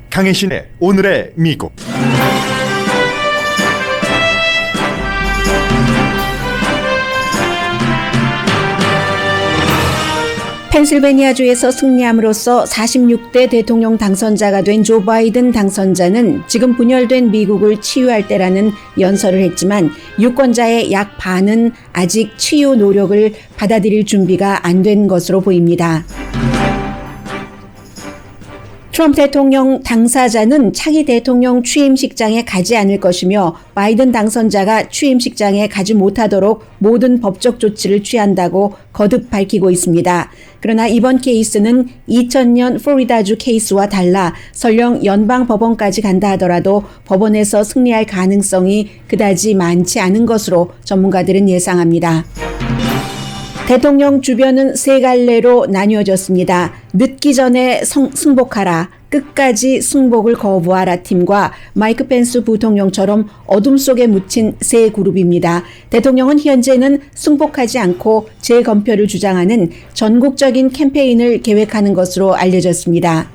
강혜신의 오늘의 미국. 펜실베니아주에서 승리함으로써 46대 대통령 당선자가 된 조 바이든 당선자는 지금 분열된 미국을 치유할 때라는 연설을 했지만 유권자의 약 반은 아직 치유 노력을 받아들일 준비가 안 된 것으로 보입니다. 트럼프 대통령 당사자는 차기 대통령 취임식장에 가지 않을 것이며 바이든 당선자가 취임식장에 가지 못하도록 모든 법적 조치를 취한다고 거듭 밝히고 있습니다. 그러나 이번 케이스는 2000년 플로리다주 케이스와 달라 설령 연방 법원까지 간다 하더라도 법원에서 승리할 가능성이 그다지 많지 않은 것으로 전문가들은 예상합니다. 대통령 주변은 세 갈래로 나뉘어졌습니다. 늦기 전에 승복하라, 끝까지 승복을 거부하라 팀과 마이크 펜스 부통령처럼 어둠 속에 묻힌 세 그룹입니다. 대통령은 현재는 승복하지 않고 재검표를 주장하는 전국적인 캠페인을 계획하는 것으로 알려졌습니다.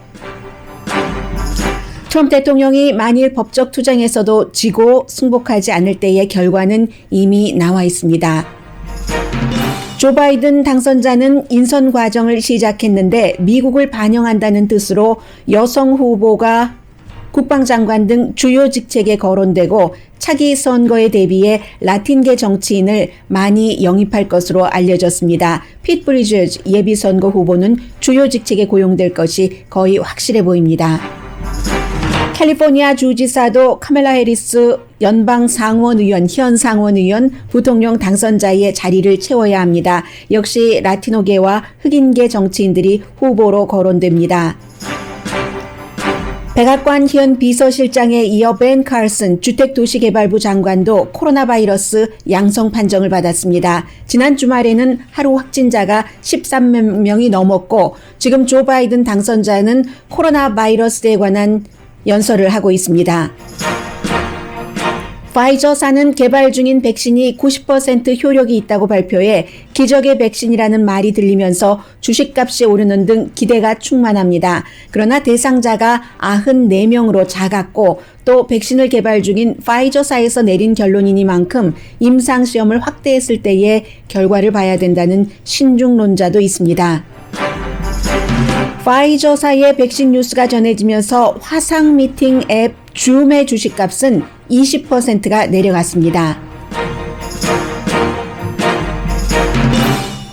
트럼프 대통령이 만일 법적 투쟁에서도 지고 승복하지 않을 때의 결과는 이미 나와 있습니다. 조 바이든 당선자는 인선 과정을 시작했는데 미국을 반영한다는 뜻으로 여성 후보가 국방장관 등 주요 직책에 거론되고 차기 선거에 대비해 라틴계 정치인을 많이 영입할 것으로 알려졌습니다. 핏 브리저즈 예비선거 후보는 주요 직책에 고용될 것이 거의 확실해 보입니다. 캘리포니아 주지사도 카멜라 해리스 연방 상원의원, 현 상원의원, 부통령 당선자의 자리를 채워야 합니다. 역시 라티노계와 흑인계 정치인들이 후보로 거론됩니다. 백악관 현 비서실장에 이어 벤 칼슨 주택도시개발부 장관도 코로나 바이러스 양성 판정을 받았습니다. 지난 주말에는 하루 확진자가 13명이 넘었고 지금 조 바이든 당선자는 코로나 바이러스에 관한 연설을 하고 있습니다. 파이저사는 개발 중인 백신이 90% 효력이 있다고 발표해 기적의 백신이라는 말이 들리면서 주식값이 오르는 등 기대가 충만합니다. 그러나 대상자가 94명으로 작았고 또 백신을 개발 중인 파이저사에서 내린 결론이니만큼 임상시험을 확대했을 때의 결과를 봐야 된다는 신중론자도 있습니다. 파이저사의 백신 뉴스가 전해지면서 화상 미팅 앱 줌의 주식값은 20%가 내려갔습니다.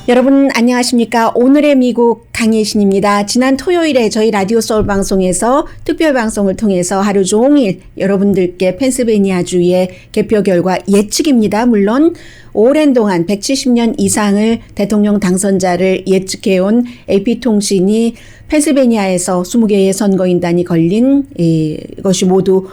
여러분 안녕하십니까? 오늘의 미국 강예신입니다. 지난 토요일에 저희 라디오 서울 방송에서 특별 방송을 통해서 하루 종일 여러분들께 펜실베니아주의 개표 결과 예측입니다. 물론 오랜 동안 170년 이상을 대통령 당선자를 예측해온 AP통신이 펜실베니아에서 20개의 선거인단이 걸린 이것이 모두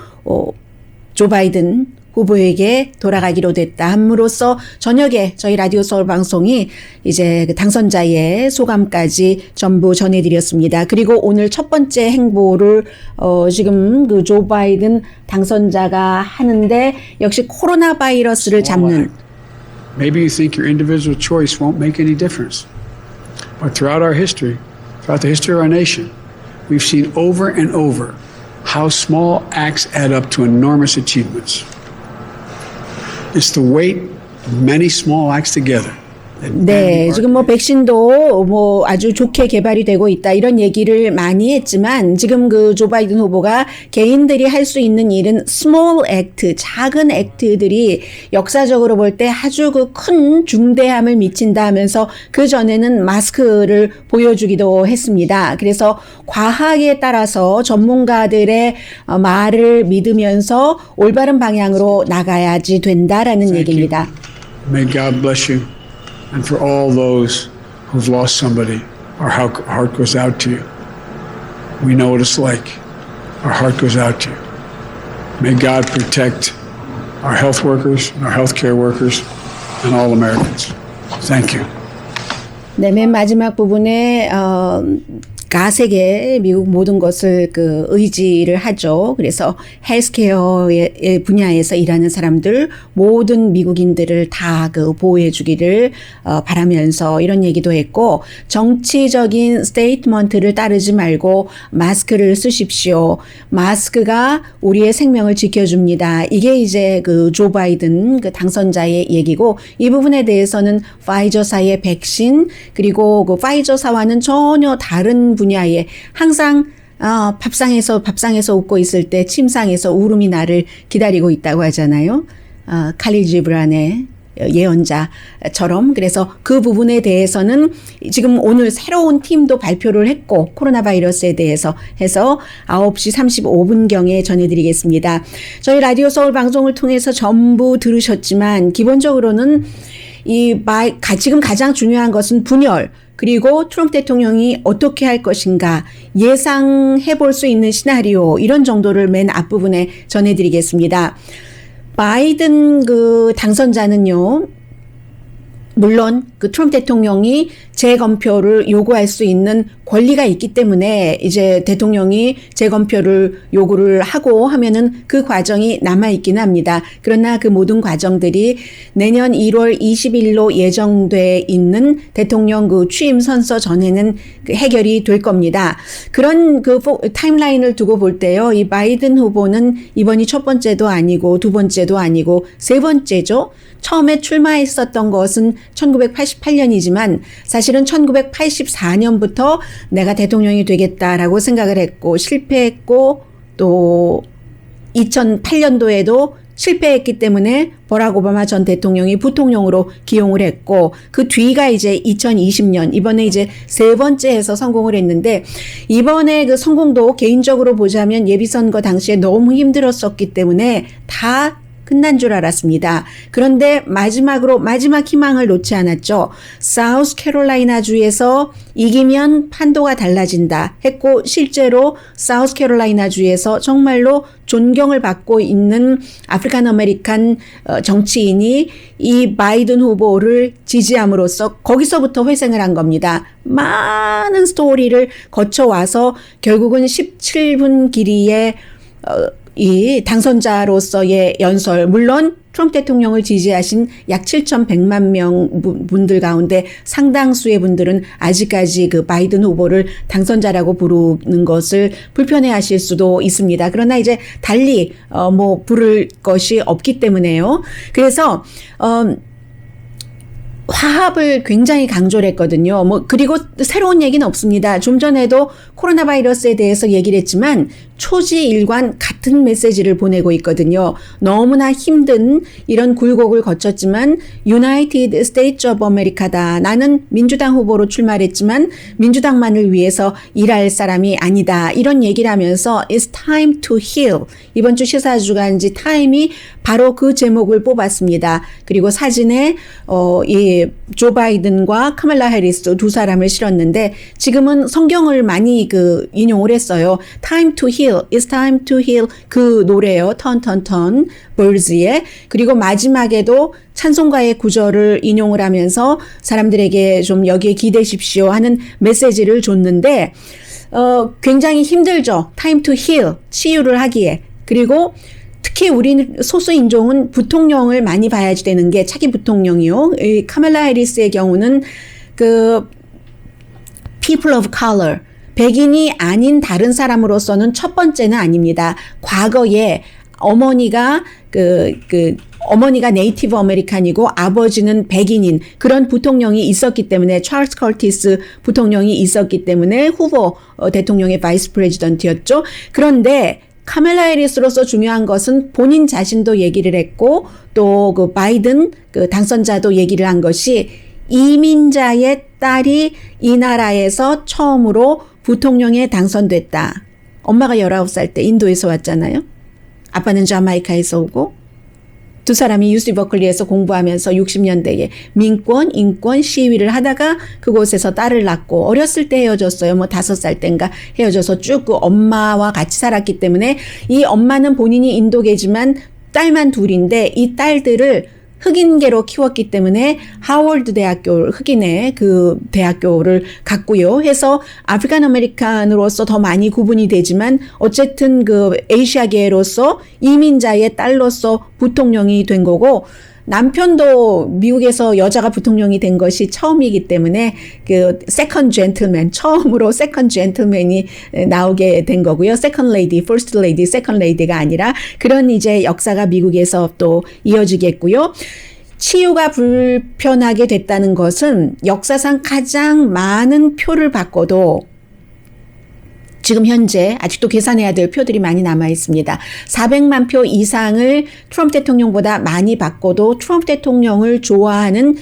조 바이든 후보에게 돌아가기로 됐다 함으로써 저녁에 저희 라디오 서울 방송이 이제 그 당선자의 소감까지 전부 전해드렸습니다. 그리고 오늘 첫 번째 행보를 지금 그 조 바이든 당선자가 하는데 역시 코로나 바이러스를 잡는. Maybe you think your individual choice won't make any difference, but throughout our history, throughout the history of our nation, we've seen over and over how small acts add up to enormous achievements. It's the weight of many small acts together. 네, 지금 백신도 아주 좋게 개발이 되고 있다 이런 얘기를 많이 했지만 지금 그 조 바이든 후보가 개인들이 할 수 있는 일은 small act, 작은 액트들이 역사적으로 볼 때 아주 그 큰 중대함을 미친다 하면서 그 전에는 마스크를 보여주기도 했습니다. 그래서 과학에 따라서 전문가들의 말을 믿으면서 올바른 방향으로 나가야지 된다라는 얘기입니다. May God bless you. And for all those who've lost somebody, our heart goes out to you. We know what it's like. Our heart goes out to you. May God protect our health workers and our healthcare workers and all Americans. Thank you. 네, 맨 마지막 부분에 가세게 미국 모든 것을 그 의지를 하죠. 그래서 헬스케어의 분야에서 일하는 사람들 모든 미국인들을 다 그 보호해 주기를 바라면서 이런 얘기도 했고 정치적인 스테이트먼트를 따르지 말고 마스크를 쓰십시오. 마스크가 우리의 생명을 지켜줍니다. 이게 이제 그 조 바이든 그 당선자의 얘기고 이 부분에 대해서는 파이저사의 백신 그리고 그 파이저사와는 전혀 다른 분야에 항상 밥상에서 웃고 있을 때 침상에서 울음이 나를 기다리고 있다고 하잖아요. 칼릴 지브란의 예언자처럼. 그래서 그 부분에 대해서는 지금 오늘 새로운 팀도 발표를 했고 코로나 바이러스에 대해서 해서 9시 35분경에 전해드리겠습니다. 저희 라디오 서울 방송을 통해서 전부 들으셨지만 기본적으로는 지금 가장 중요한 것은 분열 그리고 트럼프 대통령이 어떻게 할 것인가 예상해 볼 수 있는 시나리오 이런 정도를 맨 앞부분에 전해드리겠습니다. 바이든 그 당선자는요. 물론 그 트럼프 대통령이 재검표를 요구할 수 있는 권리가 있기 때문에 이제 대통령이 재검표를 요구를 하고 하면은 그 과정이 남아있긴 합니다. 그러나 그 모든 과정들이 내년 1월 20일로 예정돼 있는 대통령 그 취임 선서 전에는 그 해결이 될 겁니다. 그런 그 타임라인을 두고 볼 때요. 이 바이든 후보는 이번이 첫 번째도 아니고 두 번째도 아니고 세 번째죠. 처음에 출마했었던 것은 1988년이지만 사실은 1984년부터 내가 대통령이 되겠다라고 생각을 했고 실패했고 또 2008년도에도 실패했기 때문에 버락 오바마 전 대통령이 부통령으로 기용을 했고 그 뒤가 이제 2020년 이번에 이제 세 번째 해서 성공을 했는데 이번에 그 성공도 개인적으로 보자면 예비선거 당시에 너무 힘들었었기 때문에 다 끝난 줄 알았습니다. 그런데 마지막 희망을 놓지 않았죠. 사우스 캐롤라이나 주에서 이기면 판도가 달라진다 했고 실제로 사우스 캐롤라이나 주에서 정말로 존경을 받고 있는 아프리칸 아메리칸 정치인이 이 바이든 후보를 지지함으로써 거기서부터 회생을 한 겁니다. 많은 스토리를 거쳐와서 결국은 17분 길이의 이 당선자로서의 연설, 물론 트럼프 대통령을 지지하신 약 7,100만 명 분들 가운데 상당수의 분들은 아직까지 그 바이든 후보를 당선자라고 부르는 것을 불편해하실 수도 있습니다. 그러나 이제 달리 부를 것이 없기 때문에요. 그래서 화합을 굉장히 강조를 했거든요. 그리고 새로운 얘기는 없습니다. 좀 전에도 코로나 바이러스에 대해서 얘기를 했지만 초지일관 같은 메시지를 보내고 있거든요. 너무나 힘든 이런 굴곡을 거쳤지만 United States of America다. 나는 민주당 후보로 출마를 했지만 민주당만을 위해서 일할 사람이 아니다. 이런 얘기를 하면서 It's time to heal. 이번 주 시사주간지 타임이 바로 그 제목을 뽑았습니다. 그리고 사진에 이 조 바이든과 카말라 해리스 두 사람을 실었는데 지금은 성경을 많이 그 인용을 했어요. Time to heal, it's time to heal 그 노래예요. Turn, turn, turn, Birds의. 그리고 마지막에도 찬송가의 구절을 인용을 하면서 사람들에게 좀 여기에 기대십시오 하는 메시지를 줬는데 굉장히 힘들죠. Time to heal, 치유를 하기에. 그리고 특히 우리는 소수 인종은 부통령을 많이 봐야지 되는 게 차기 부통령이요. 이 카멜라 해리스의 경우는 그 people of color, 백인이 아닌 다른 사람으로서는 첫 번째는 아닙니다. 과거에 어머니가 어머니가 네이티브 아메리칸이고 아버지는 백인인 그런 부통령이 있었기 때문에 찰스 커티스 부통령이 있었기 때문에 후보 대통령의 바이스 프레지던트였죠. 그런데 카멜라 해리스로서 중요한 것은 본인 자신도 얘기를 했고 또 그 바이든 그 당선자도 얘기를 한 것이 이민자의 딸이 이 나라에서 처음으로 부통령에 당선됐다. 엄마가 19살 때 인도에서 왔잖아요. 아빠는 자마이카에서 오고 두 사람이 UC 버클리에서 공부하면서 60년대에 민권, 인권 시위를 하다가 그곳에서 딸을 낳고 어렸을 때 헤어졌어요. 5살 때인가 헤어져서 쭉 그 엄마와 같이 살았기 때문에 이 엄마는 본인이 인도계지만 딸만 둘인데 이 딸들을 흑인계로 키웠기 때문에 하워드 대학교 흑인의 그 대학교를 갔고요. 해서 아프리칸 아메리칸으로서 더 많이 구분이 되지만 어쨌든 그 아시아계로서 이민자의 딸로서 부통령이 된 거고 남편도 미국에서 여자가 부통령이 된 것이 처음이기 때문에 그 세컨드 젠틀맨 처음으로 세컨드 젠틀맨이 나오게 된 거고요. 세컨드 레이디, 퍼스트 레이디, 세컨드 레이디가 아니라 그런 이제 역사가 미국에서 또 이어지겠고요. 치유가 불편하게 됐다는 것은 역사상 가장 많은 표를 받고도 지금 현재 아직도 계산해야 될 표들이 많이 남아 있습니다. 400만 표 이상을 트럼프 대통령보다 많이 받고도 트럼프 대통령을 좋아하는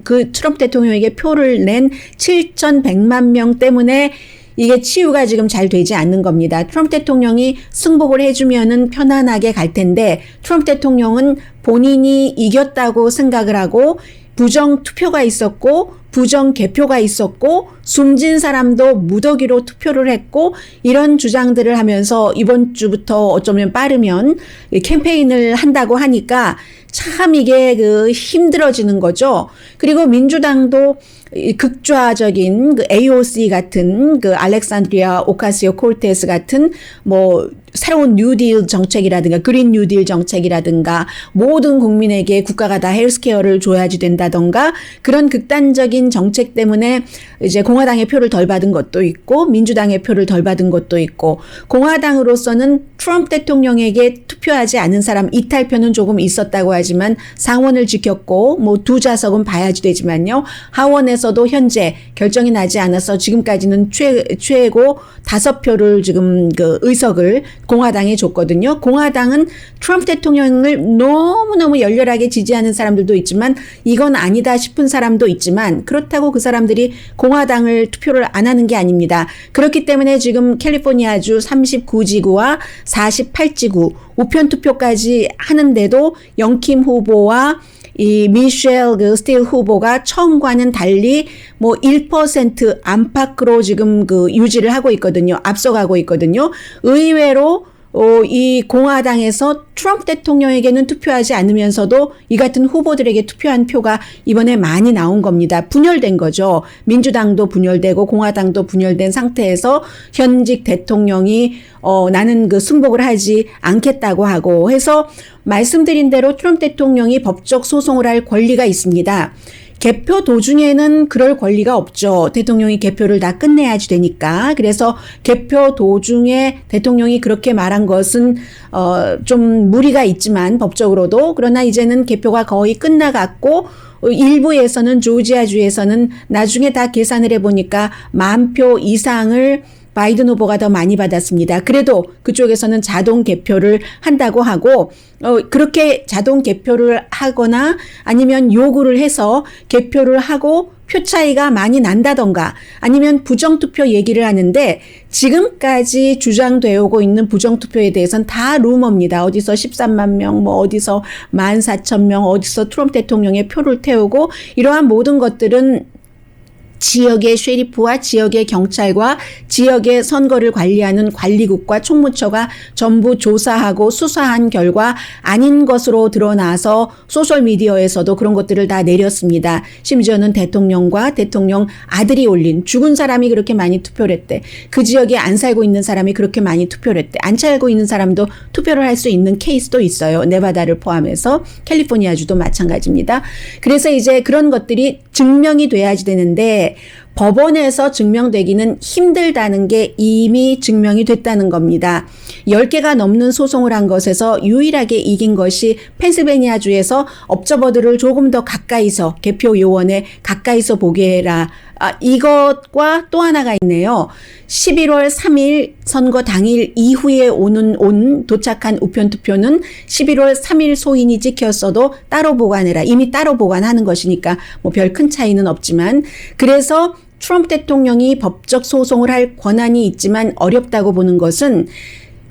그 트럼프 대통령에게 표를 낸 7,100만 명 때문에 이게 치유가 지금 잘 되지 않는 겁니다. 트럼프 대통령이 승복을 해주면은 편안하게 갈 텐데 트럼프 대통령은 본인이 이겼다고 생각을 하고 부정 투표가 있었고 부정 개표가 있었고 숨진 사람도 무더기로 투표를 했고 이런 주장들을 하면서 이번 주부터 어쩌면 빠르면 캠페인을 한다고 하니까 참 이게 그 힘들어지는 거죠. 그리고 민주당도 극좌적인 그 AOC 같은 그 알렉산드리아 오카시오 콜테스 같은 뭐 새로운 뉴딜 정책이라든가 그린 뉴딜 정책이라든가 모든 국민에게 국가가 다 헬스케어를 줘야지 된다던가 그런 극단적인 정책 때문에 이제 공화당의 표를 덜 받은 것도 있고 민주당의 표를 덜 받은 것도 있고 공화당으로서는 트럼프 대통령에게 투표하지 않은 사람 이탈표는 조금 있었다고 하지만 상원을 지켰고 뭐 두 좌석은 봐야지 되지만요. 하원에서도 현재 결정이 나지 않아서 지금까지는 최고 5표를 지금 그 의석을 공화당에 줬거든요. 공화당은 트럼프 대통령을 너무너무 열렬하게 지지하는 사람들도 있지만 이건 아니다 싶은 사람도 있지만 그렇다고 그 사람들이 공화당을 투표를 안 하는 게 아닙니다. 그렇기 때문에 지금 캘리포니아주 39지구와 48지구 우편 투표까지 하는데도 영킴 후보와 이 미셸 그 스틸 후보가 처음과는 달리 뭐 1% 안팎으로 지금 그 유지를 하고 있거든요. 앞서가고 있거든요. 의외로 이 공화당에서 트럼프 대통령에게는 투표하지 않으면서도 이 같은 후보들에게 투표한 표가 이번에 많이 나온 겁니다. 분열된 거죠. 민주당도 분열되고 공화당도 분열된 상태에서 현직 대통령이 나는 그 승복을 하지 않겠다고 하고 해서 말씀드린 대로 트럼프 대통령이 법적 소송을 할 권리가 있습니다. 개표 도중에는 그럴 권리가 없죠. 대통령이 개표를 다 끝내야지 되니까. 그래서 개표 도중에 대통령이 그렇게 말한 것은 좀 무리가 있지만 법적으로도 그러나 이제는 개표가 거의 끝나갔고 일부에서는 조지아주에서는 나중에 다 계산을 해보니까 10,000표 이상을 바이든 후보가 더 많이 받았습니다. 그래도 그쪽에서는 자동 개표를 한다고 하고 그렇게 자동 개표를 하거나 아니면 요구를 해서 개표를 하고 표 차이가 많이 난다던가 아니면 부정투표 얘기를 하는데 지금까지 주장되어 오고 있는 부정투표에 대해서는 다 루머입니다. 어디서 13만 명, 뭐 어디서 14,000명, 어디서 트럼프 대통령의 표를 태우고 이러한 모든 것들은 지역의 셰리프와 지역의 경찰과 지역의 선거를 관리하는 관리국과 총무처가 전부 조사하고 수사한 결과 아닌 것으로 드러나서 소셜미디어에서도 그런 것들을 다 내렸습니다. 심지어는 대통령과 대통령 아들이 올린 죽은 사람이 그렇게 많이 투표를 했대. 그 지역에 안 살고 있는 사람이 그렇게 많이 투표를 했대. 안 살고 있는 사람도 투표를 할 수 있는 케이스도 있어요. 네바다를 포함해서 캘리포니아주도 마찬가지입니다. 그래서 이제 그런 것들이 증명이 돼야지 되는데 법원에서 증명되기는 힘들다는 게 이미 증명이 됐다는 겁니다. 10개가 넘는 소송을 한 것에서 유일하게 이긴 것이 펜실베니아주에서 업저버들을 조금 더 가까이서 개표 요원에 가까이서 보게 해라. 이것과 또 하나가 있네요. 11월 3일 선거 당일 이후에 도착한 우편투표는 11월 3일 소인이 찍혔어도 따로 보관해라. 이미 따로 보관하는 것이니까 뭐 별 큰 차이는 없지만 그래서 트럼프 대통령이 법적 소송을 할 권한이 있지만 어렵다고 보는 것은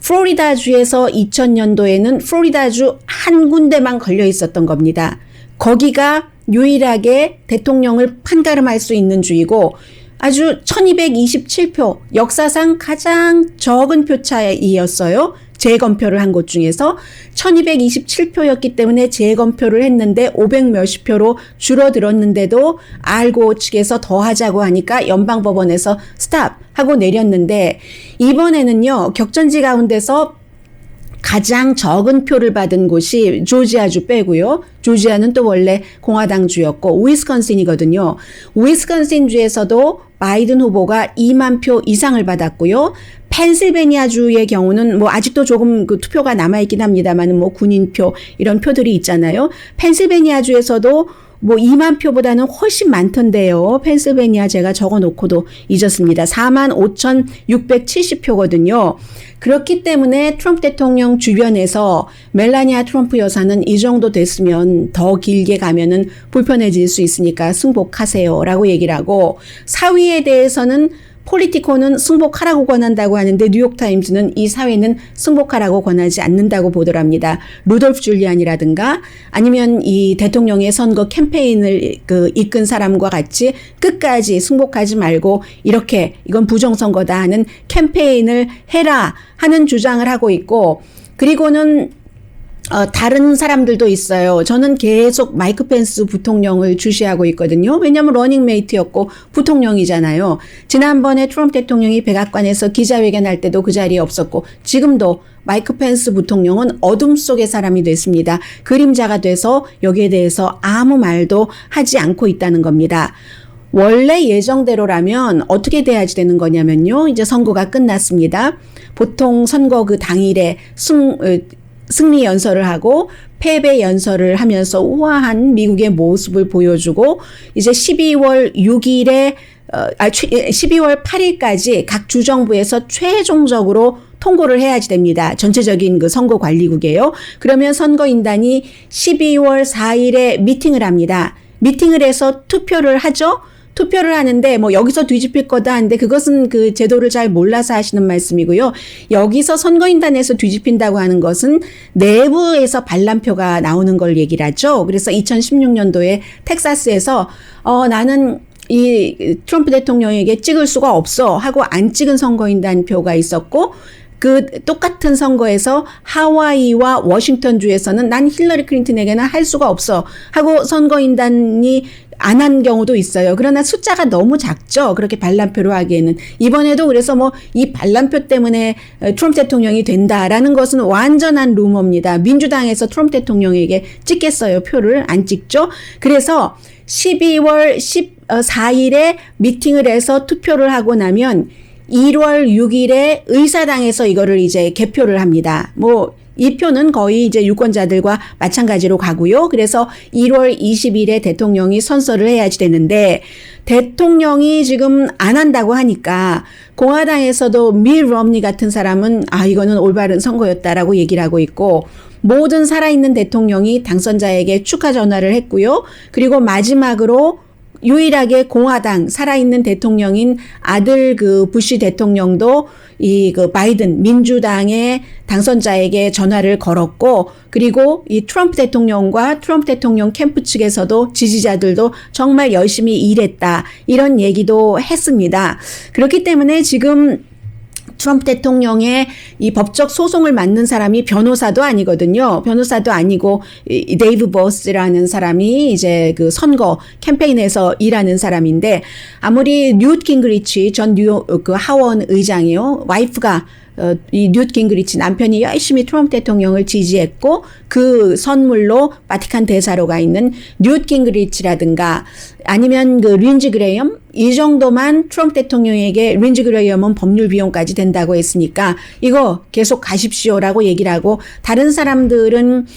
플로리다주에서 2000년도에는 플로리다주 한 군데만 걸려 있었던 겁니다. 거기가 유일하게 대통령을 판가름할 수 있는 주이고 아주 1227표, 역사상 가장 적은 표차이었어요. 재검표를 한 곳 중에서 1227표였기 때문에 재검표를 했는데 500 몇십 표로 줄어들었는데도 알고 측에서 더 하자고 하니까 연방법원에서 스탑 하고 내렸는데, 이번에는요 격전지 가운데서 가장 적은 표를 받은 곳이 조지아주 빼고요. 조지아는 또 원래 공화당주였고 위스콘신이거든요. 위스콘신주에서도 바이든 후보가 2만 표 이상을 받았고요. 펜실베니아주의 경우는 뭐 아직도 조금 그 투표가 남아있긴 합니다만 뭐 군인표 이런 표들이 있잖아요. 펜실베니아주에서도 뭐 2만 표보다는 훨씬 많던데요. 펜실베니아 제가 적어놓고도 잊었습니다. 45,670표거든요. 그렇기 때문에 트럼프 대통령 주변에서 멜라니아 트럼프 여사는 이 정도 됐으면 더 길게 가면은 불편해질 수 있으니까 승복하세요라고 얘기를 하고, 사위에 대해서는 폴리티코는 승복하라고 권한다고 하는데 뉴욕타임즈는 이 사회는 승복하라고 권하지 않는다고 보도합니다. 루돌프 줄리안이라든가 아니면 이 대통령의 선거 캠페인을 이끈 사람과 같이 끝까지 승복하지 말고 이렇게 이건 부정선거다 하는 캠페인을 해라 하는 주장을 하고 있고, 그리고는 다른 사람들도 있어요. 저는 계속 마이크 펜스 부통령을 주시하고 있거든요. 왜냐하면 러닝메이트였고 부통령이잖아요. 지난번에 트럼프 대통령이 백악관에서 기자회견할 때도 그 자리에 없었고, 지금도 마이크 펜스 부통령은 어둠 속의 사람이 됐습니다. 그림자가 돼서 여기에 대해서 아무 말도 하지 않고 있다는 겁니다. 원래 예정대로라면 어떻게 돼야지 되는 거냐면요. 이제 선거가 끝났습니다. 보통 선거 그 당일에 승리 연설을 하고 패배 연설을 하면서 우아한 미국의 모습을 보여주고, 이제 12월 8일까지 각 주정부에서 최종적으로 통고를 해야지 됩니다. 전체적인 그 선거관리국이에요. 그러면 선거인단이 12월 4일에 미팅을 합니다. 미팅을 해서 투표를 하죠. 투표를 하는데 뭐 여기서 뒤집힐 거다 하는데 그것은 그 제도를 잘 몰라서 하시는 말씀이고요. 여기서 선거인단에서 뒤집힌다고 하는 것은 내부에서 반란표가 나오는 걸 얘기를 하죠. 그래서 2016년도에 텍사스에서 나는 이 트럼프 대통령에게 찍을 수가 없어 하고 안 찍은 선거인단 표가 있었고, 그 똑같은 선거에서 하와이와 워싱턴주에서는 난 힐러리 클린턴에게는 할 수가 없어 하고 선거인단이 안 한 경우도 있어요. 그러나 숫자가 너무 작죠. 그렇게 반란표로 하기에는. 이번에도 그래서 뭐 이 반란표 때문에 트럼프 대통령이 된다라는 것은 완전한 루머입니다. 민주당에서 트럼프 대통령에게 찍겠어요. 표를 안 찍죠. 그래서 12월 14일에 미팅을 해서 투표를 하고 나면 1월 6일에 의사당에서 이거를 이제 개표를 합니다. 이 표는 거의 이제 유권자들과 마찬가지로 가고요. 그래서 1월 20일에 대통령이 선서를 해야지 되는데, 대통령이 지금 안 한다고 하니까 공화당에서도 밀 럼니 같은 사람은 이거는 올바른 선거였다라고 얘기를 하고 있고, 모든 살아있는 대통령이 당선자에게 축하 전화를 했고요. 그리고 마지막으로 유일하게 공화당 살아있는 대통령인 아들 그 부시 대통령도 이 그 바이든 민주당의 당선자에게 전화를 걸었고, 그리고 이 트럼프 대통령과 트럼프 대통령 캠프 측에서도 지지자들도 정말 열심히 일했다 이런 얘기도 했습니다. 그렇기 때문에 지금 트럼프 대통령의 이 법적 소송을 맡는 사람이 변호사도 아니거든요. 변호사도 아니고 데이브 버스라는 사람이 이제 그 선거 캠페인에서 일하는 사람인데, 아무리 뉴트 깅그리치 전 뉴욕 그 하원 의장이요, 와이프가 이 뉴트 깅그리치 남편이 열심히 트럼프 대통령을 지지했고 그 선물로 바티칸 대사로 가 있는 뉴트 깅그리치라든가 아니면 그 린지 그레이엄, 이 정도만 트럼프 대통령에게 린지 그레이엄은 법률 비용까지 된다고 했으니까 이거 계속 가십시오라고 얘기를 하고, 다른 사람들은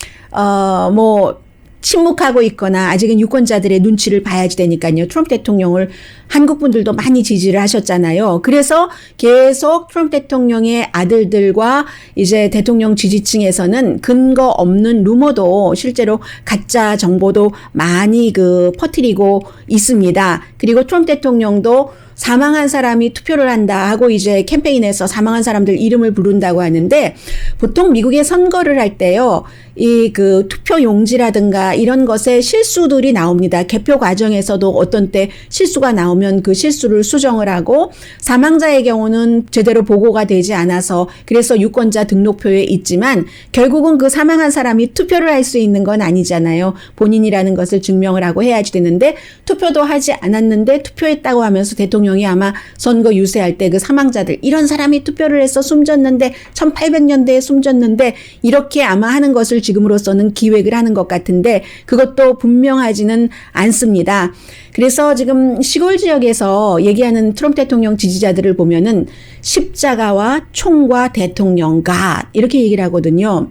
침묵하고 있거나 아직은 유권자들의 눈치를 봐야지 되니까요. 트럼프 대통령을 한국 분들도 많이 지지를 하셨잖아요. 그래서 계속 트럼프 대통령의 아들들과 이제 대통령 지지층에서는 근거 없는 루머도 실제로 가짜 정보도 많이 퍼뜨리고 있습니다. 그리고 트럼프 대통령도 사망한 사람이 투표를 한다 하고 이제 캠페인에서 사망한 사람들 이름을 부른다고 하는데 보통 미국의 선거를 할 때요. 이 그 투표 용지라든가 이런 것에 실수들이 나옵니다. 개표 과정에서도 어떤 때 실수가 나오면 그 실수를 수정을 하고 사망자의 경우는 제대로 보고가 되지 않아서 그래서 유권자 등록표에 있지만 결국은 그 사망한 사람이 투표를 할 수 있는 건 아니잖아요. 본인이라는 것을 증명을 하고 해야지 되는데 투표도 하지 않았는데 투표했다고 하면서 대통령이 아마 선거 유세할 때 그 사망자들 이런 사람이 투표를 해서 숨졌는데 1800년대에 숨졌는데 이렇게 아마 하는 것을 지금으로서는 기획을 하는 것 같은데 그것도 분명하지는 않습니다. 그래서 지금 시골 지역에서 얘기하는 트럼프 대통령 지지자들을 보면은 십자가와 총과 대통령과 이렇게 얘기를 하거든요.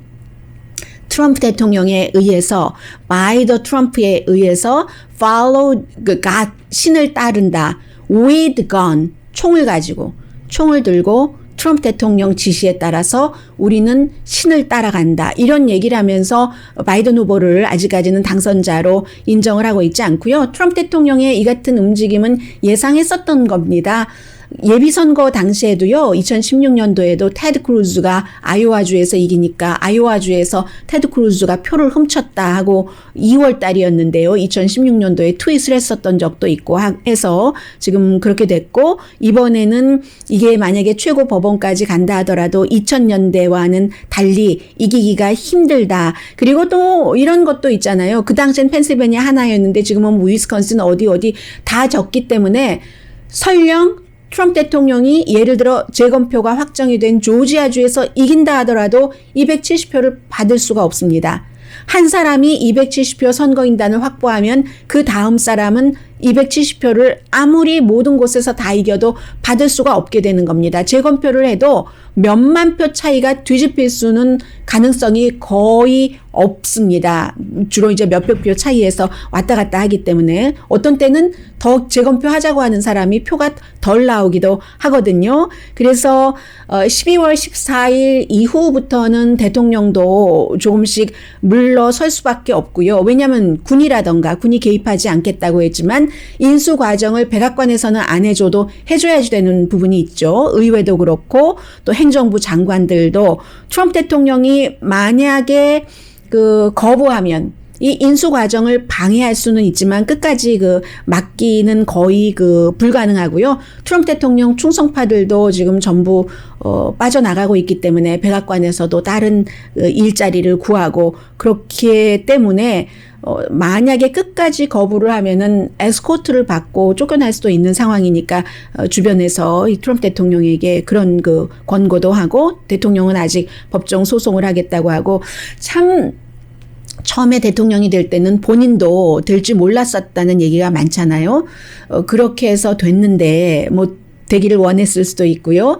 트럼프 대통령에 의해서 by the Trump에 의해서 follow God 신을 따른다. with gun 총을 가지고 총을 들고 트럼프 대통령 지시에 따라서 우리는 신을 따라간다. 이런 얘기를 하면서 바이든 후보를 아직까지는 당선자로 인정을 하고 있지 않고요. 트럼프 대통령의 이 같은 움직임은 예상했었던 겁니다. 예비선거 당시에도요. 2016년도에도 테드 크루즈가 아이오와주에서 이기니까 아이오와주에서 테드 크루즈가 표를 훔쳤다 하고 2월 달이었는데요. 2016년도에 트윗을 했었던 적도 있고 해서 지금 그렇게 됐고 이번에는 이게 만약에 최고 법원까지 간다 하더라도 2000년대와는 달리 이기기가 힘들다. 그리고 또 이런 것도 있잖아요. 그 당시엔 펜실베니아 하나였는데 지금은 뭐 위스콘신 어디 다 졌기 때문에 설령 트럼프 대통령이 예를 들어 재검표가 확정이 된 조지아주에서 이긴다 하더라도 270표를 받을 수가 없습니다. 한 사람이 270표 선거인단을 확보하면 그 다음 사람은 270표를 아무리 모든 곳에서 다 이겨도 받을 수가 없게 되는 겁니다. 재검표를 해도 몇만 표 차이가 뒤집힐 수는 가능성이 거의 없습니다. 주로 이제 몇백 표 차이에서 왔다 갔다 하기 때문에 어떤 때는 더 재검표 하자고 하는 사람이 표가 덜 나오기도 하거든요. 그래서 12월 14일 이후부터는 대통령도 조금씩 물러설 수밖에 없고요. 왜냐하면 군이라던가 군이 개입하지 않겠다고 했지만 인수 과정을 백악관에서는 안 해줘도 해줘야지 되는 부분이 있죠. 의회도 그렇고 또 행정부 장관들도 트럼프 대통령이 만약에 그 거부하면 이 인수 과정을 방해할 수는 있지만 끝까지 그 막기는 거의 그 불가능하고요. 트럼프 대통령 충성파들도 지금 전부 빠져나가고 있기 때문에 백악관에서도 다른 일자리를 구하고 그렇기 때문에 만약에 끝까지 거부를 하면은 에스코트를 받고 쫓겨날 수도 있는 상황이니까 주변에서 이 트럼프 대통령에게 그런 그 권고도 하고 대통령은 아직 법정 소송을 하겠다고 하고 참 처음에 대통령이 될 때는 본인도 될 줄 몰랐었다는 얘기가 많잖아요. 그렇게 해서 됐는데 뭐 되기를 원했을 수도 있고요.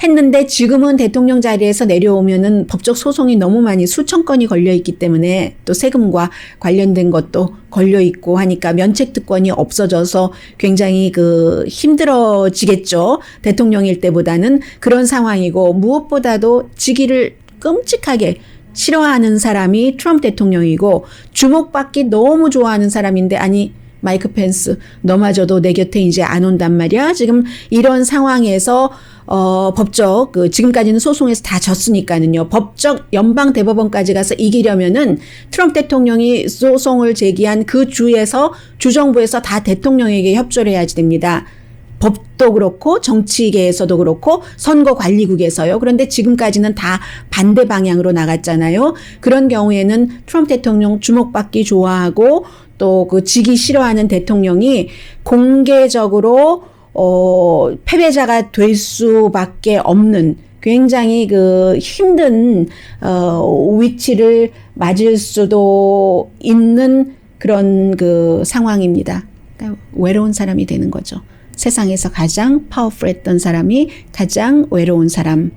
했는데 지금은 대통령 자리에서 내려오면은 법적 소송이 너무 많이 수천 건이 걸려 있기 때문에 또 세금과 관련된 것도 걸려 있고 하니까 면책 특권이 없어져서 굉장히 그 힘들어지겠죠. 대통령일 때보다는 그런 상황이고 무엇보다도 지기를 끔찍하게 싫어하는 사람이 트럼프 대통령이고 주목받기 너무 좋아하는 사람인데 아니 마이크 펜스 너마저도 내 곁에 이제 안 온단 말이야. 지금 이런 상황에서 법적 지금까지는 소송에서 다 졌으니까는요. 법적 연방 대법원까지 가서 이기려면은 트럼프 대통령이 소송을 제기한 그 주에서 주정부에서 다 대통령에게 협조를 해야지 됩니다. 법도 그렇고 정치계에서도 그렇고 선거관리국에서요. 그런데 지금까지는 다 반대 방향으로 나갔잖아요. 그런 경우에는 트럼프 대통령 주목받기 좋아하고 또 그 지기 싫어하는 대통령이 공개적으로 패배자가 될 수밖에 없는 굉장히 그 힘든 위치를 맞을 수도 있는 그런 그 상황입니다. 그러니까 외로운 사람이 되는 거죠. 세상에서 가장 파워풀했던 사람이 가장 외로운 사람.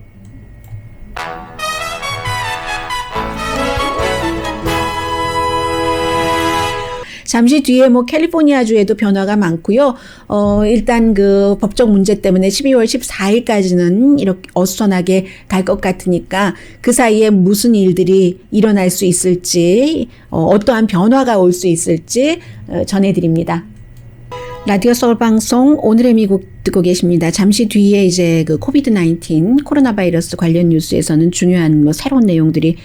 잠시 뒤에 뭐 캘리포니아주에도 변화가 많고요. 일단 그 법적 문제 때문에 12월 14일까지는 이렇게 어수선하게 갈 것 같으니까 그 사이에 무슨 일들이 일어날 수 있을지, 어떠한 변화가 올 수 있을지 전해드립니다. 라디오 서울 방송 오늘의 미국 듣고 계십니다. 잠시 뒤에 이제 그 코비드-19 코로나 바이러스 관련 뉴스에서는 중요한 뭐 새로운 내용들이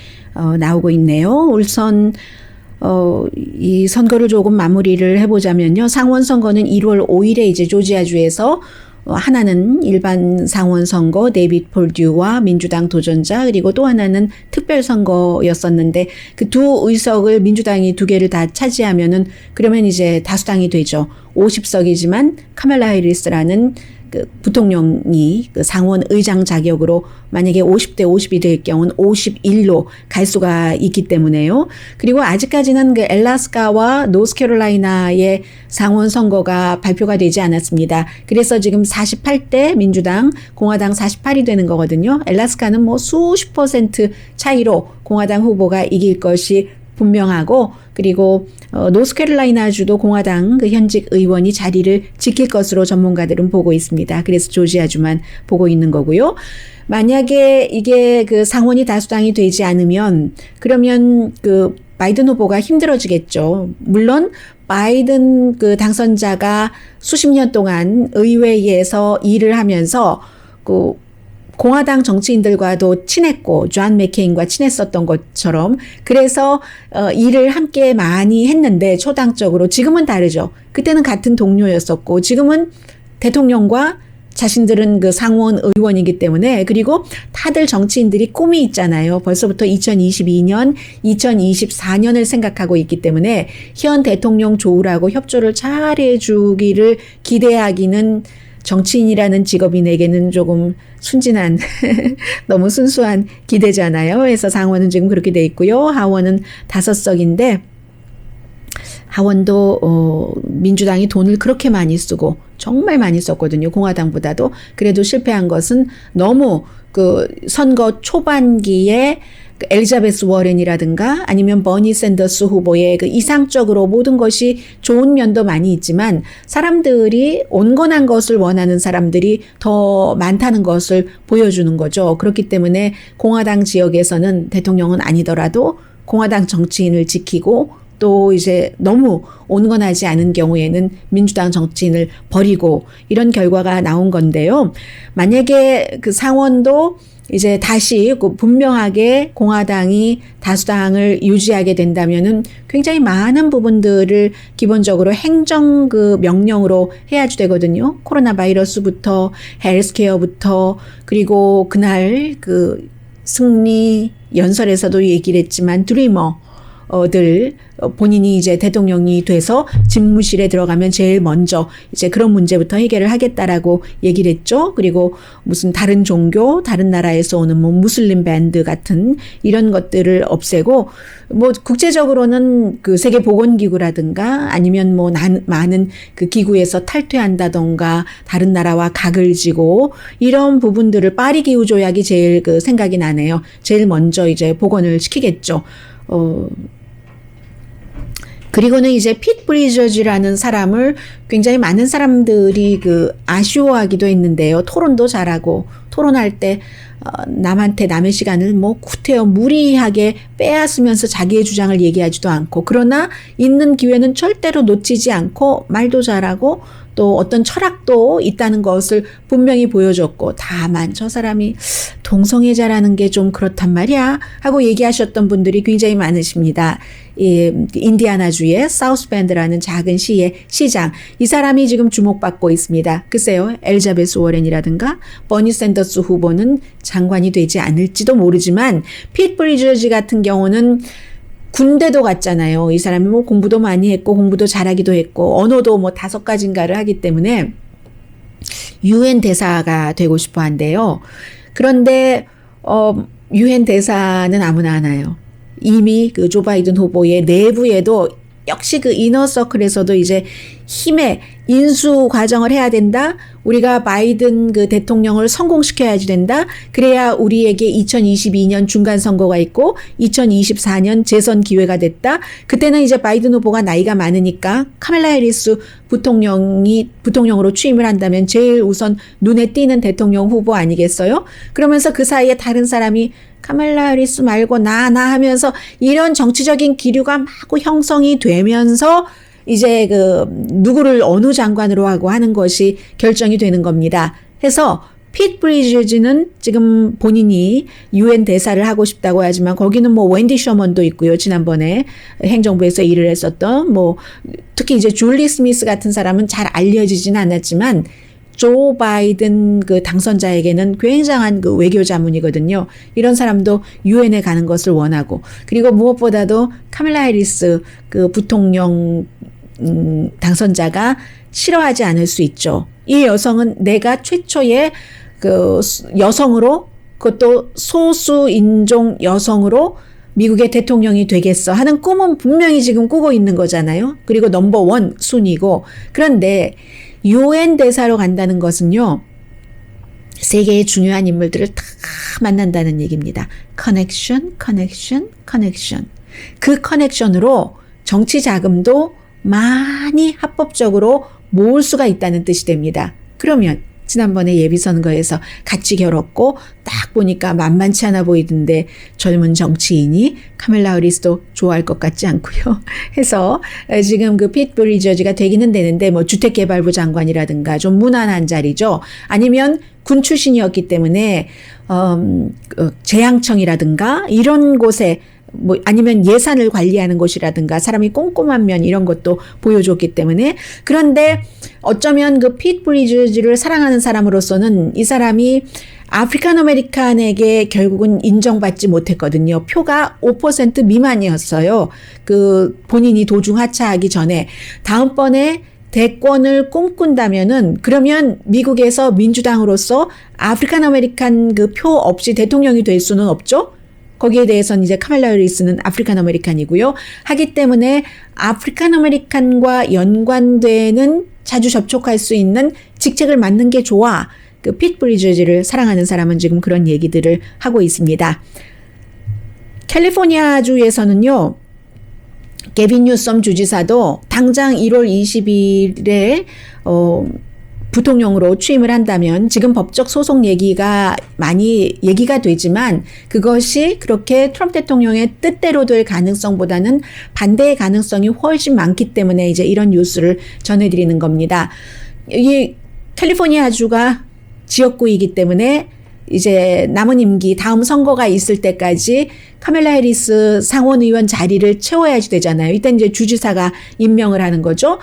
나오고 있네요. 우선 이 선거를 조금 마무리를 해보자면요. 상원 선거는 1월 5일에 이제 조지아주에서 하나는 일반 상원 선거 데이빗 폴듀와 민주당 도전자, 그리고 또 하나는 특별 선거였었는데 그 두 의석을 민주당이 두 개를 다 차지하면은 그러면 이제 다수당이 되죠. 50석이지만 카말라 해리스라는 그 부통령이 그 상원 의장 자격으로 만약에 50대 50이 될 경우는 51로 갈 수가 있기 때문에요. 그리고 아직까지는 그 엘라스카와 노스캐롤라이나의 상원 선거가 발표가 되지 않았습니다. 그래서 지금 48대 민주당, 공화당 48이 되는 거거든요. 엘라스카는 뭐 수십 퍼센트 차이로 공화당 후보가 이길 것이 분명하고, 그리고 노스캐롤라이나주도 공화당 그 현직 의원이 자리를 지킬 것으로 전문가들은 보고 있습니다. 그래서 조지아주만 보고 있는 거고요. 만약에 이게 그 상원이 다수당이 되지 않으면 그러면 그 바이든 후보가 힘들어지겠죠. 물론 바이든 그 당선자가 수십 년 동안 의회에서 일을 하면서 그 공화당 정치인들과도 친했고 존 맥케인과 친했었던 것처럼 그래서 일을 함께 많이 했는데 초당적으로 지금은 다르죠. 그때는 같은 동료였었고 지금은 대통령과 자신들은 그 상원 의원이기 때문에, 그리고 다들 정치인들이 꿈이 있잖아요. 벌써부터 2022년, 2024년을 생각하고 있기 때문에 현 대통령 좋으라고 협조를 잘 해주기를 기대하기는 정치인이라는 직업인에게는 조금 순진한 너무 순수한 기대잖아요. 그래서 상원은 지금 그렇게 돼 있고요. 하원은 5석인데 하원도 민주당이 돈을 그렇게 많이 쓰고 정말 많이 썼거든요. 공화당보다도. 그래도 실패한 것은 너무 그 선거 초반기에 그 엘리자베스 워렌이라든가 아니면 버니 샌더스 후보의 그 이상적으로 모든 것이 좋은 면도 많이 있지만 사람들이 온건한 것을 원하는 사람들이 더 많다는 것을 보여주는 거죠. 그렇기 때문에 공화당 지역에서는 대통령은 아니더라도 공화당 정치인을 지키고 또 이제 너무 온건하지 않은 경우에는 민주당 정치인을 버리고 이런 결과가 나온 건데요. 만약에 그 상원도 이제 다시 분명하게 공화당이 다수당을 유지하게 된다면은 굉장히 많은 부분들을 기본적으로 행정 그 명령으로 해야지 되거든요. 코로나 바이러스부터 헬스케어부터, 그리고 그날 그 승리 연설에서도 얘기를 했지만 드리머들 본인이 이제 대통령이 돼서 집무실에 들어가면 제일 먼저 이제 그런 문제부터 해결을 하겠다라고 얘기를 했죠. 그리고 무슨 다른 종교, 다른 나라에서 오는 뭐 무슬림 밴드 같은 이런 것들을 없애고, 뭐 국제적으로는 그 세계보건기구라든가 아니면 뭐 많은 그 기구에서 탈퇴한다던가 다른 나라와 각을 지고 이런 부분들을 파리 기후 조약이 제일 그 생각이 나네요. 제일 먼저 이제 복원을 시키겠죠. 그리고는 이제 핏 브리저지라는 사람을 굉장히 많은 사람들이 그 아쉬워하기도 했는데요. 토론도 잘하고 토론할 때 남한테 남의 시간을 뭐 구태여 무리하게 빼앗으면서 자기의 주장을 얘기하지도 않고, 그러나 있는 기회는 절대로 놓치지 않고 말도 잘하고 또 어떤 철학도 있다는 것을 분명히 보여줬고, 다만 저 사람이 동성애자라는 게 좀 그렇단 말이야 하고 얘기하셨던 분들이 굉장히 많으십니다. 인디아나주의 사우스밴드라는 작은 시의 시장, 이 사람이 지금 주목받고 있습니다. 글쎄요, 엘리자베스 워렌이라든가 버니 샌더스 후보는 장관이 되지 않을지도 모르지만 핏 브리저지 같은 경우는 군대도 갔잖아요. 이 사람이 뭐 공부도 많이 했고 공부도 잘하기도 했고 언어도 뭐 5가지인가를 하기 때문에 UN 대사가 되고 싶어 한대요. 그런데 UN 대사는 아무나 하나요. 이미 그 조 바이든 후보의 내부에도 역시 그 이너서클에서도 이제 힘의 인수 과정을 해야 된다. 우리가 바이든 그 대통령을 성공시켜야지 된다. 그래야 우리에게 2022년 중간 선거가 있고 2024년 재선 기회가 됐다. 그때는 이제 바이든 후보가 나이가 많으니까 카말라 해리스 부통령으로 취임을 한다면 제일 우선 눈에 띄는 대통령 후보 아니겠어요? 그러면서 그 사이에 다른 사람이 카말라 해리스 말고 나 하면서 이런 정치적인 기류가 마구 형성이 되면서 이제 누구를 어느 장관으로 하고 하는 것이 결정이 되는 겁니다. 해서 핏 브리지즈는 지금 본인이 UN 대사를 하고 싶다고 하지만 거기는 뭐 웬디 셔먼도 있고요. 지난번에 행정부에서 일을 했었던 특히 이제 줄리 스미스 같은 사람은 잘 알려지진 않았지만 조 바이든 당선자에게는 굉장한 외교 자문이거든요. 이런 사람도 유엔에 가는 것을 원하고, 그리고 무엇보다도 카밀라 해리스 부통령 당선자가 싫어하지 않을 수 있죠. 이 여성은 내가 최초의 여성으로, 그것도 소수 인종 여성으로 미국의 대통령이 되겠어 하는 꿈은 분명히 지금 꾸고 있는 거잖아요. 그리고 넘버원 순위고. 그런데 UN 대사로 간다는 것은요, 세계의 중요한 인물들을 다 만난다는 얘기입니다. 커넥션. 그 커넥션으로 정치 자금도 많이 합법적으로 모을 수가 있다는 뜻이 됩니다. 그러면 지난번에 예비선거에서 같이 겨뤘고 딱 보니까 만만치 않아 보이던데 젊은 정치인이 카밀라 해리스도 좋아할 것 같지 않고요. 해서 지금 핏 브리지즈가 되기는 되는데 주택개발부 장관이라든가 좀 무난한 자리죠. 아니면 군 출신이었기 때문에 재향청이라든가 이런 곳에 아니면 예산을 관리하는 곳이라든가 사람이 꼼꼼한 면 이런 것도 보여줬기 때문에. 그런데 어쩌면 핏 브리지즈를 사랑하는 사람으로서는 이 사람이 아프리칸 아메리칸에게 결국은 인정받지 못했거든요. 표가 5% 미만이었어요. 본인이 도중 하차하기 전에. 다음번에 대권을 꿈꾼다면은, 그러면 미국에서 민주당으로서 아프리칸 아메리칸 표 없이 대통령이 될 수는 없죠. 거기에 대해서는 이제 카밀라 해리스는 아프리칸 아메리칸이고요. 하기 때문에 아프리칸 아메리칸과 연관되는 자주 접촉할 수 있는 직책을 맡는 게 좋아. 핏 브리지즈를 사랑하는 사람은 지금 그런 얘기들을 하고 있습니다. 캘리포니아주에서는요, 게빈 뉴섬 주지사도 당장 1월 20일에 부통령으로 취임을 한다면, 지금 법적 소송 얘기가 많이 얘기가 되지만 그것이 그렇게 트럼프 대통령의 뜻대로 될 가능성보다는 반대의 가능성이 훨씬 많기 때문에 이제 이런 뉴스를 전해드리는 겁니다. 이 캘리포니아주가 지역구이기 때문에 이제 남은 임기, 다음 선거가 있을 때까지 카밀라 해리스 상원의원 자리를 채워야지 되잖아요. 이때 이제 주지사가 임명을 하는 거죠.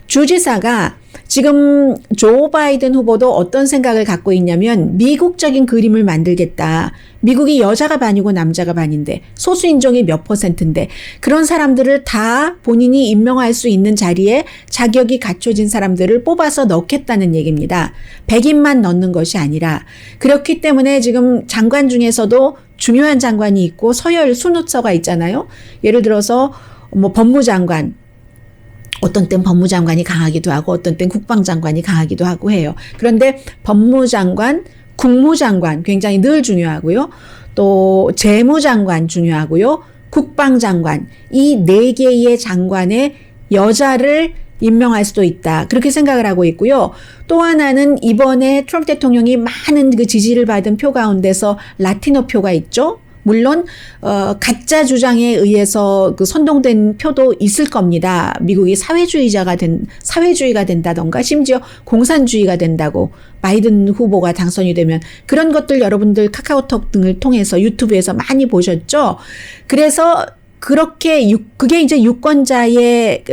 주지사가 지금 조 바이든 후보도 어떤 생각을 갖고 있냐면, 미국적인 그림을 만들겠다. 미국이 여자가 반이고 남자가 반인데 소수인종이 몇 %인데 그런 사람들을 다 본인이 임명할 수 있는 자리에 자격이 갖춰진 사람들을 뽑아서 넣겠다는 얘기입니다. 백인만 넣는 것이 아니라. 그렇기 때문에 지금 장관 중에서도 중요한 장관이 있고 서열 순서가 있잖아요. 예를 들어서 법무장관, 어떤 땐 법무장관이 강하기도 하고 어떤 땐 국방장관이 강하기도 하고 해요. 그런데 법무장관, 국무장관 굉장히 늘 중요하고요. 또 재무장관 중요하고요. 국방장관, 이 4개의 장관의 여자를 임명할 수도 있다. 그렇게 생각을 하고 있고요. 또 하나는 이번에 트럼프 대통령이 많은 지지를 받은 표 가운데서 라티노 표가 있죠. 물론 가짜 주장에 의해서 선동된 표도 있을 겁니다. 미국이 사회주의가 된다던가 심지어 공산주의가 된다고 바이든 후보가 당선이 되면, 그런 것들 여러분들 카카오톡 등을 통해서 유튜브에서 많이 보셨죠. 그래서 그게 이제 유권자의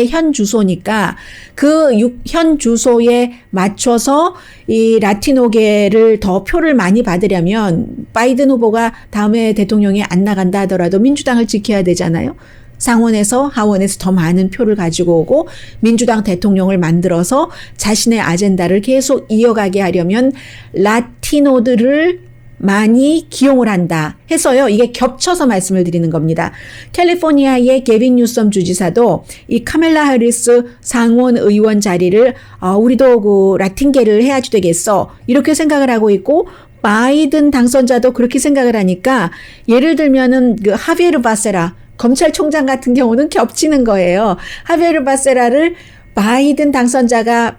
현 주소니까 그 현 주소에 맞춰서 이 라티노계를 더 표를 많이 받으려면 바이든 후보가 다음에 대통령이 안 나간다 하더라도 민주당을 지켜야 되잖아요. 상원에서 하원에서 더 많은 표를 가지고 오고 민주당 대통령을 만들어서 자신의 아젠다를 계속 이어가게 하려면 라티노들을 많이 기용을 한다 해서요. 이게 겹쳐서 말씀을 드리는 겁니다. 캘리포니아의 게빈 뉴섬 주지사도 이 카밀라 해리스 상원 의원 자리를 우리도 라틴계를 해야지 되겠어, 이렇게 생각을 하고 있고, 바이든 당선자도 그렇게 생각을 하니까, 예를 들면은 하비에르 바세라 검찰총장 같은 경우는 겹치는 거예요. 하비에르 바세라를 바이든 당선자가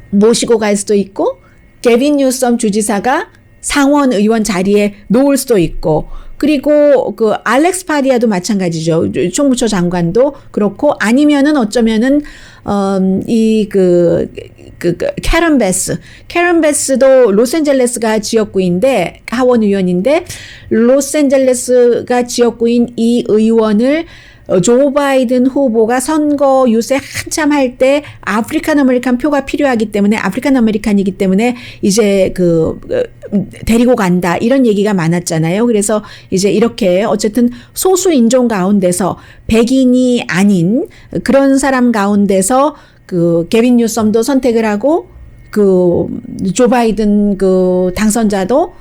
모시고 갈 수도 있고, 게빈 뉴섬 주지사가 상원 의원 자리에 놓을 수도 있고, 그리고 그 알렉스 파디아도 마찬가지죠. 총무처 장관도 그렇고, 아니면은 어쩌면은 캐런 베스도 로스앤젤레스가 지역구인데, 하원 의원인데, 로스앤젤레스가 지역구인 이 의원을 조 바이든 후보가 선거 유세 한참 할 때 아프리칸 아메리칸 표가 필요하기 때문에, 아프리칸 아메리칸이기 때문에 이제 데리고 간다, 이런 얘기가 많았잖아요. 그래서 이제 이렇게 어쨌든 소수 인종 가운데서 백인이 아닌 그런 사람 가운데서 게빈 뉴섬도 선택을 하고, 조 바이든 당선자도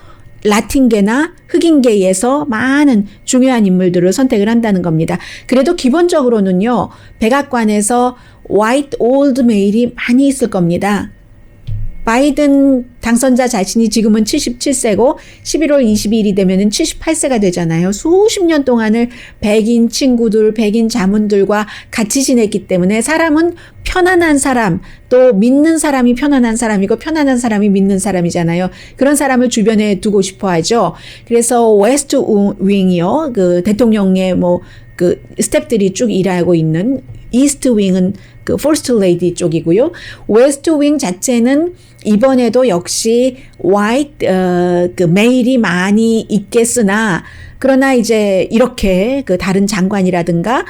라틴계나 흑인계에서 많은 중요한 인물들을 선택을 한다는 겁니다. 그래도 기본적으로는요, 백악관에서 white old male이 많이 있을 겁니다. 바이든 당선자 자신이 지금은 77세고 11월 22일이 되면은 78세가 되잖아요. 수십 년 동안을 백인 친구들, 백인 자문들과 같이 지냈기 때문에 사람은 편안한 사람, 또 믿는 사람이 편안한 사람이고 편안한 사람이 믿는 사람이잖아요. 그런 사람을 주변에 두고 싶어 하죠. 그래서 웨스트 윙이요, 대통령의 스텝들이 쭉 일하고 있는 이스트 윙은 퍼스트 레이디 쪽이고요. 웨스트 윙 자체는 이번에도 역시 화이트 메일이 많이 있겠으나, 그러나 이제 이렇게 다른 장관이라든가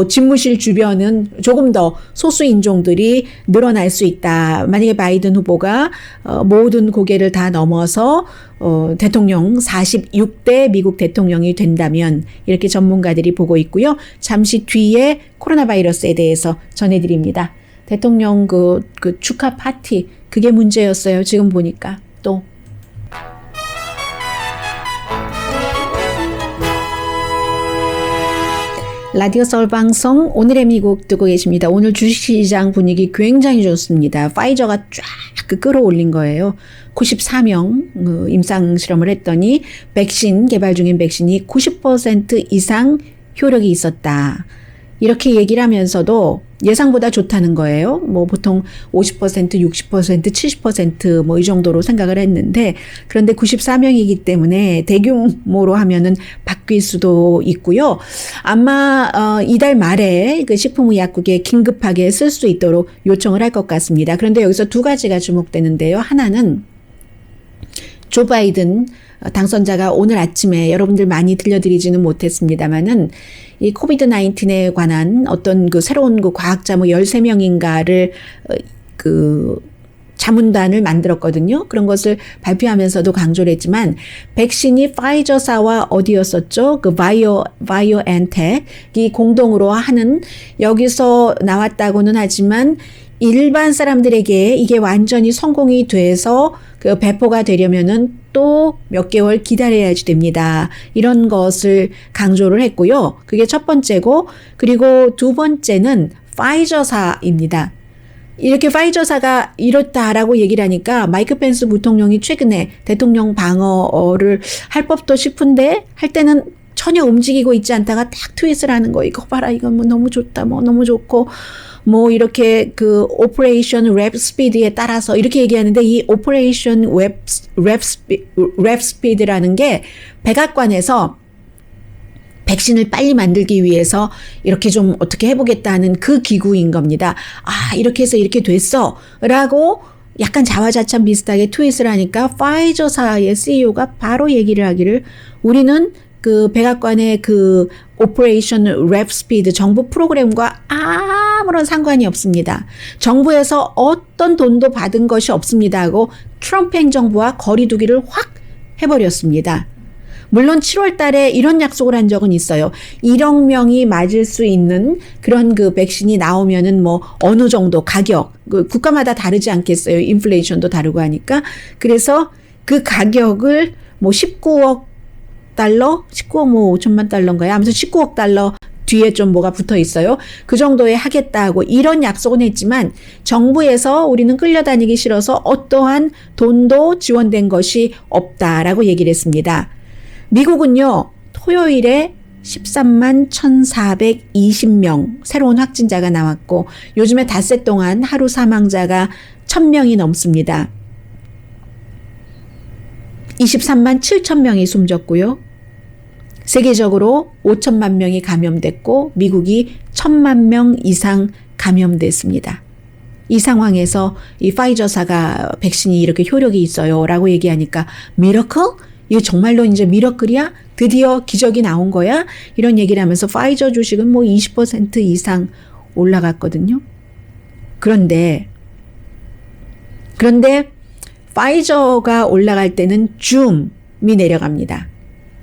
집무실 주변은 조금 더 소수 인종들이 늘어날 수 있다. 만약에 바이든 후보가 모든 고개를 다 넘어서 대통령 46대 미국 대통령이 된다면, 이렇게 전문가들이 보고 있고요. 잠시 뒤에 코로나 바이러스에 대해서 전해드립니다. 대통령 축하 파티, 그게 문제였어요. 지금 보니까 또. 라디오 서울 방송 오늘의 미국 듣고 계십니다. 오늘 주식시장 분위기 굉장히 좋습니다. 파이저가 쫙 끌어올린 거예요. 94명 임상 실험을 했더니 개발 중인 백신이 90% 이상 효력이 있었다. 이렇게 얘기를 하면서도 예상보다 좋다는 거예요. 보통 50%, 60%, 70% 이 정도로 생각을 했는데, 그런데 94명이기 때문에 대규모로 하면은 바뀔 수도 있고요. 아마 이달 말에 식품의약국에 긴급하게 쓸 수 있도록 요청을 할 것 같습니다. 그런데 여기서 두 가지가 주목되는데요. 하나는 조 바이든 당선자가 오늘 아침에, 여러분들 많이 들려드리지는 못했습니다만은, 이 코비드 19에 관한 어떤 새로운 과학자 13명인가를 자문단을 만들었거든요. 그런 것을 발표하면서도 강조를 했지만, 백신이 파이저사와 어디였었죠? 바이오엔텍이 공동으로 하는, 여기서 나왔다고는 하지만 일반 사람들에게 이게 완전히 성공이 돼서 배포가 되려면은 또 몇 개월 기다려야지 됩니다. 이런 것을 강조를 했고요. 그게 첫 번째고, 그리고 두 번째는 파이저사입니다. 이렇게 파이저사가 이렇다라고 얘기를 하니까 마이크 펜스 부통령이 최근에 대통령 방어를 할 법도 싶은데 할 때는 전혀 움직이고 있지 않다가 딱 트윗을 하는 거. 이거 봐라, 이건 너무 좋다, 너무 좋고, 이렇게 오퍼레이션 랩 스피드에 따라서 이렇게 얘기하는데, 이 오퍼레이션 랩 스피드라는 게 백악관에서 백신을 빨리 만들기 위해서 이렇게 좀 어떻게 해보겠다는 그 기구인 겁니다. 이렇게 해서 이렇게 됐어 라고 약간 자화자찬 비슷하게 트윗을 하니까 파이저사의 CEO가 바로 얘기를 하기를, 우리는 백악관의 오퍼레이션 랩 스피드 정부 프로그램과 아무런 상관이 없습니다. 정부에서 어떤 돈도 받은 것이 없습니다 하고 트럼프 행정부와 거리두기를 확 해버렸습니다. 물론 7월 달에 이런 약속을 한 적은 있어요. 1억 명이 맞을 수 있는 그런 백신이 나오면은 어느 정도 가격, 국가마다 다르지 않겠어요. 인플레이션도 다르고 하니까. 그래서 그 가격을 19억 달러? 19억 5천만 달러인가요? 아무튼 19억 달러 뒤에 좀 뭐가 붙어 있어요. 그 정도에 하겠다고 이런 약속은 했지만, 정부에서 우리는 끌려다니기 싫어서 어떠한 돈도 지원된 것이 없다라고 얘기를 했습니다. 미국은요, 토요일에 13만 1,420명 새로운 확진자가 나왔고, 요즘에 닷새 동안 하루 사망자가 1,000명이 넘습니다. 23만 7천 명이 숨졌고요. 세계적으로 5천만 명이 감염됐고 미국이 1,000만 명 이상 감염됐습니다. 이 상황에서 이 파이저사가 백신이 이렇게 효력이 있어요 라고 얘기하니까 미러클? 이거 정말로 이제 미러클이야? 드디어 기적이 나온 거야? 이런 얘기를 하면서 파이저 주식은 뭐 20% 이상 올라갔거든요. 그런데 파이저가 올라갈 때는 줌이 내려갑니다.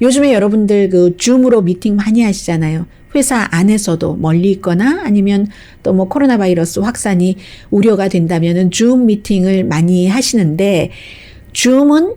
요즘에 여러분들 그 줌으로 미팅 많이 하시잖아요. 회사 안에서도 멀리 있거나 아니면 또 뭐 코로나 바이러스 확산이 우려가 된다면은 줌 미팅을 많이 하시는데 줌은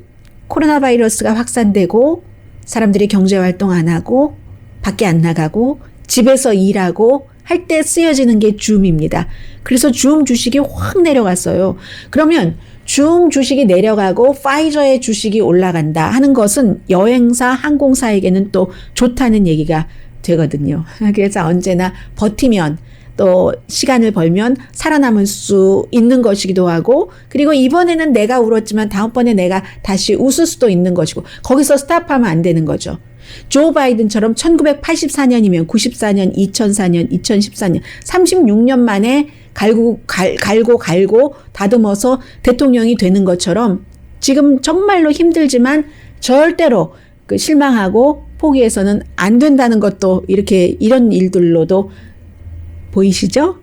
코로나 바이러스가 확산되고 사람들이 경제 활동 안 하고 밖에 안 나가고 집에서 일하고 할 때 쓰여지는 게 줌입니다. 그래서 줌 주식이 확 내려갔어요. 그러면 줌 주식이 내려가고 파이저의 주식이 올라간다 하는 것은 여행사, 항공사에게는 또 좋다는 얘기가 되거든요. 그래서 언제나 버티면 또 시간을 벌면 살아남을 수 있는 것이기도 하고 그리고 이번에는 내가 울었지만 다음번에 내가 다시 웃을 수도 있는 것이고 거기서 스탑하면 안 되는 거죠. 조 바이든처럼 1984년이면 94년, 2004년, 2014년 36년 만에 갈고 다듬어서 대통령이 되는 것처럼 지금 정말로 힘들지만 절대로 그 실망하고 포기해서는 안 된다는 것도 이렇게 이런 일들로도 보이시죠?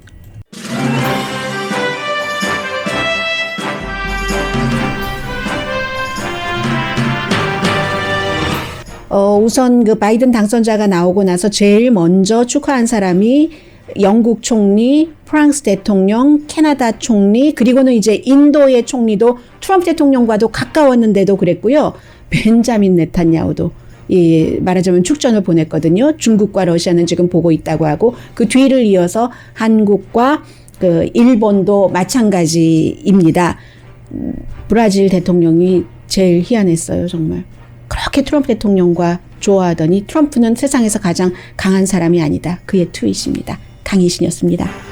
우선 그 바이든 당선자가 나오고 나서 제일 먼저 축하한 사람이 영국 총리, 프랑스 대통령, 캐나다 총리, 그리고는 이제 인도의 총리도 트럼프 대통령과도 가까웠는데도 그랬고요. 벤자민 네탄야후도 말하자면 축전을 보냈거든요. 중국과 러시아는 지금 보고 있다고 하고 그 뒤를 이어서 한국과 그 일본도 마찬가지입니다. 브라질 대통령이 제일 희한했어요, 정말. 그렇게 트럼프 대통령과 좋아하더니 트럼프는 세상에서 가장 강한 사람이 아니다. 그의 트윗입니다. 강희신이었습니다.